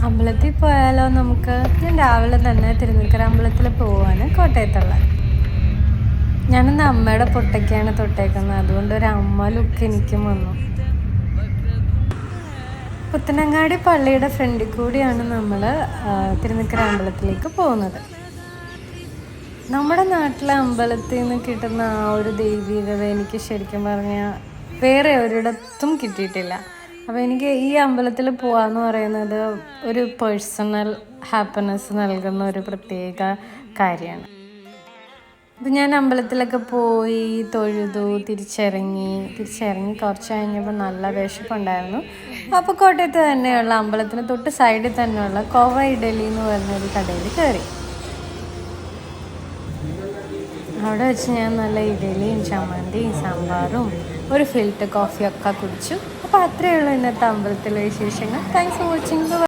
അമ്പലത്തിൽ പോയാലോ നമുക്ക്? ഞാൻ രാവിലെ തന്നെ തിരുനക്കര അമ്പലത്തിൽ പോവാണ്, കോട്ടയത്തുള്ള. ഞാനിന്ന് അമ്മയുടെ പൊട്ടൊക്കെയാണ് തൊട്ടേക്കുന്നത്, അതുകൊണ്ട് ഒരു അമ്മ ലുക്ക് എനിക്കും വന്നു. പുത്തനങ്ങാടി പള്ളിയുടെ ഫ്രണ്ടിൽ കൂടിയാണ് നമ്മൾ തിരുനക്കര അമ്പലത്തിലേക്ക് പോകുന്നത്. നമ്മുടെ നാട്ടിലെ അമ്പലത്തിൽ നിന്ന് കിട്ടുന്ന ആ ഒരു ദൈവികത എനിക്ക് ശരിക്കും പറഞ്ഞാൽ വേറെ ഒരിടത്തും കിട്ടിയിട്ടില്ല. അപ്പോൾ എനിക്ക് ഈ അമ്പലത്തിൽ പോകാമെന്ന് പറയുന്നത് ഒരു പേഴ്സണൽ ഹാപ്പിനെസ് നൽകുന്ന ഒരു പ്രത്യേക കാര്യമാണ്. അപ്പം ഞാൻ അമ്പലത്തിലൊക്കെ പോയി തൊഴുതു, തിരിച്ചിറങ്ങി കുറച്ച് കഴിഞ്ഞപ്പോൾ നല്ല വിശപ്പുണ്ടായിരുന്നു. അപ്പോൾ കോട്ടയത്ത് തന്നെയുള്ള അമ്പലത്തിന് തൊട്ട് സൈഡിൽ തന്നെയുള്ള കോവ ഇഡലി എന്ന് പറഞ്ഞൊരു കടയിൽ കയറി. അവിടെ വെച്ച് ഞാൻ നല്ല ഇഡലിയും ചമ്മന്തിയും സാമ്പാറും ഒരു ഫിൽറ്റർ കോഫിയൊക്കെ കുടിച്ചു. അപ്പോൾ അത്രയേ ഉള്ളൂ ഇന്നത്തെ അമ്പലത്തിലെ വിശേഷങ്ങൾ. Thanks for watching.